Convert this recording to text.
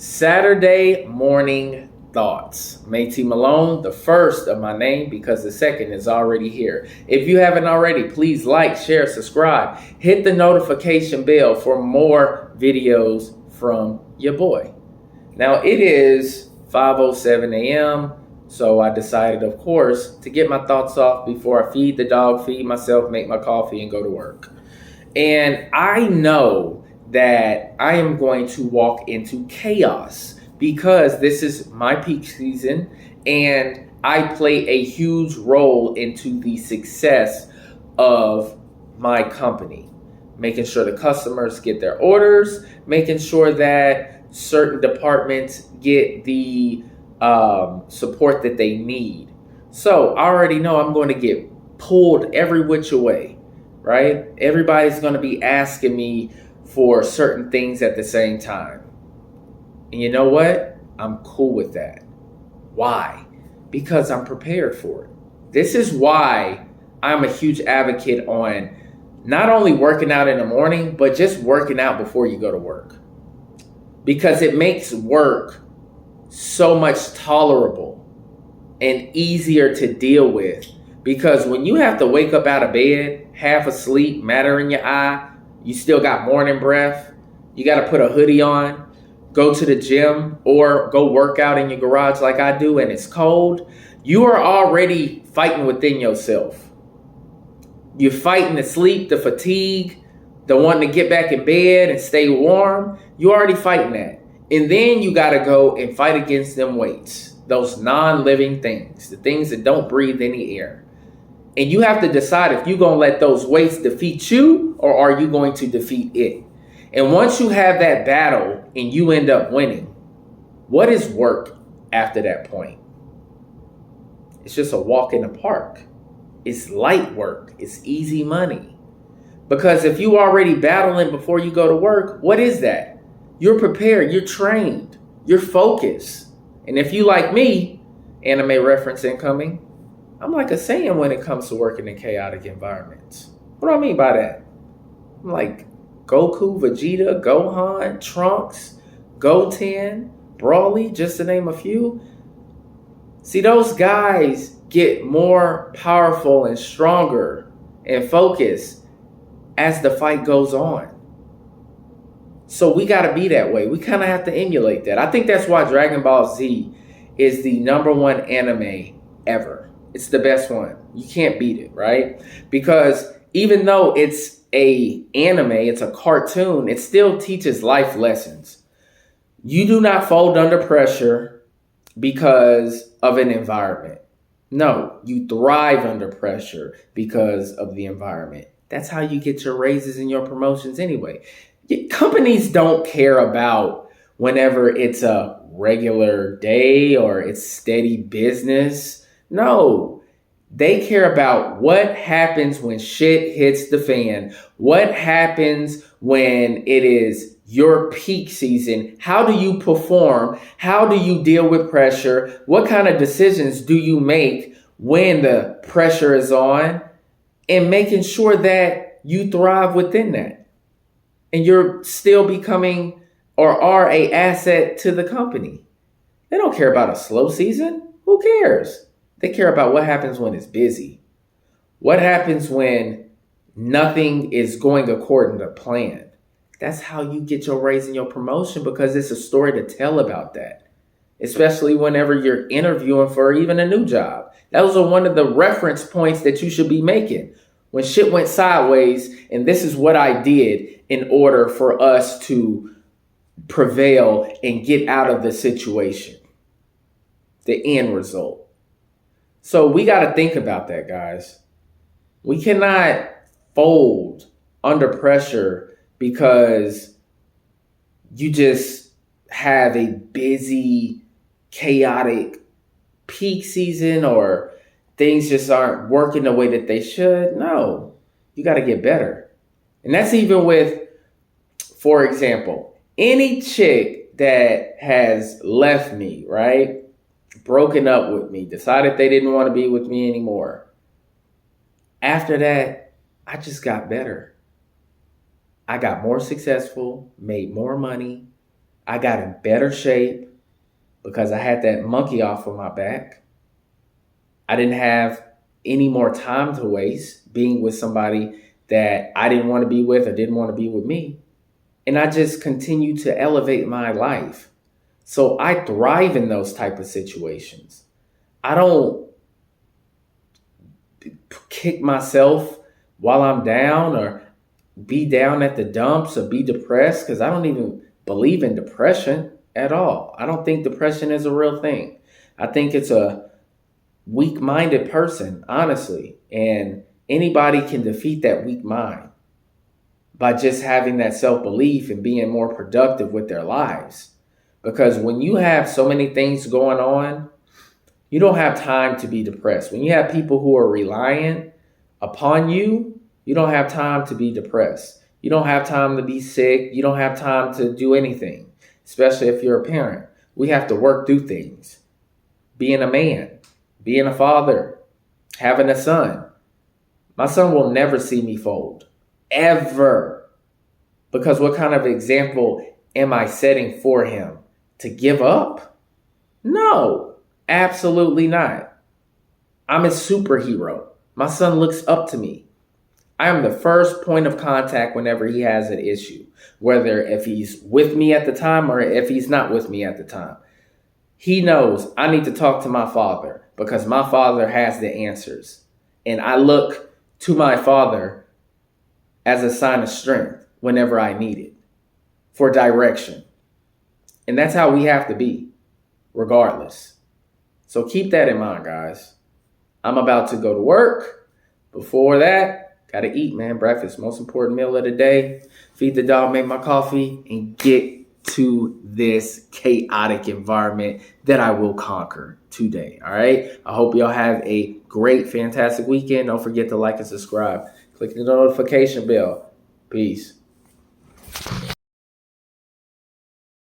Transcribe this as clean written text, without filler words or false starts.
Saturday morning thoughts. Métis Malone, the first of my name because the second is already here. If you haven't already, please like, share, subscribe, hit the notification bell for more videos from your boy. Now it is 5:07 a.m. So I decided, of course, to get my thoughts off before I feed the dog, feed myself, make my coffee, and go to work. And I know that I am going to walk into chaos because this is my peak season and I play a huge role into the success of my company. Making sure the customers get their orders, making sure that certain departments get the support that they need. So I already know I'm going to get pulled every which way, right? Everybody's going to be asking me for certain things at the same time. And you know what? I'm cool with that. Why? Because I'm prepared for it. This is why I'm a huge advocate on not only working out in the morning, but just working out before you go to work. Because it makes work so much tolerable and easier to deal with. Because when you have to wake up out of bed, half asleep, matter in your eye, you still got morning breath, you got to put a hoodie on, go to the gym, or go work out in your garage like I do, and it's cold, you are already fighting within yourself. You're fighting the sleep, the fatigue, the wanting to get back in bed and stay warm. You're already fighting that. And then you got to go and fight against them weights, those non-living things, the things that don't breathe any air. And you have to decide if you're going to let those weights defeat you or are you going to defeat it. And once you have that battle and you end up winning, what is work after that point? It's just a walk in the park. It's light work. It's easy money. Because if you already battling before you go to work, what is that? You're prepared. You're trained. You're focused. And if you like me, anime reference incoming, I'm like a Saiyan when it comes to working in chaotic environments. What do I mean by that? I'm like Goku, Vegeta, Gohan, Trunks, Goten, Broly, just to name a few. See, those guys get more powerful and stronger and focused as the fight goes on. So we got to be that way. We kind of have to emulate that. I think that's why Dragon Ball Z is the #1 anime ever. It's the best one. You can't beat it, right? Because even though it's a anime, it's a cartoon, it still teaches life lessons. You do not fold under pressure because of an environment. No, you thrive under pressure because of the environment. That's how you get your raises and your promotions anyway. Companies don't care about whenever it's a regular day or it's steady business. No, they care about what happens when shit hits the fan. What happens when it is your peak season? How do you perform? How do you deal with pressure? What kind of decisions do you make when the pressure is on? And making sure that you thrive within that. And you're still becoming or are a asset to the company. They don't care about a slow season. Who cares? They care about what happens when it's busy. What happens when nothing is going according to plan. That's how you get your raise and your promotion because it's a story to tell about that. Especially whenever you're interviewing for even a new job. Those are one of the reference points that you should be making. When shit went sideways, and this is what I did in order for us to prevail and get out of the situation. The end result. So we got to think about that, guys. We cannot fold under pressure because you just have a busy, chaotic peak season or things just aren't working the way that they should. No, you got to get better. And that's even with, for example, any chick that has left me, right? Broken up with me, decided they didn't want to be with me anymore. After that, I just got better. I got more successful, made more money, I got in better shape because I had that monkey off of my back. I didn't have any more time to waste being with somebody that I didn't want to be with or didn't want to be with me. And I just continued to elevate my life. So I thrive in those type of situations. I don't kick myself while I'm down or be down at the dumps or be depressed because I don't even believe in depression at all. I don't think depression is a real thing. I think it's a weak-minded person, honestly. And anybody can defeat that weak mind by just having that self-belief and being more productive with their lives. Because when you have so many things going on, you don't have time to be depressed. When you have people who are relying upon you, you don't have time to be depressed. You don't have time to be sick. You don't have time to do anything, especially if you're a parent. We have to work through things. Being a man, being a father, having a son. My son will never see me fold, ever. Because what kind of example am I setting for him? To give up? No, absolutely not. I'm a superhero. My son looks up to me. I am the first point of contact whenever he has an issue, whether if he's with me at the time or if he's not with me at the time. He knows I need to talk to my father because my father has the answers. And I look to my father as a sign of strength whenever I need it for direction. And that's how we have to be, regardless. So keep that in mind, guys. I'm about to go to work. Before that, gotta eat, man. Breakfast, most important meal of the day. Feed the dog, make my coffee, and get to this chaotic environment that I will conquer today. All right. I hope y'all have a great, fantastic weekend. Don't forget to like and subscribe. Click the notification bell. Peace.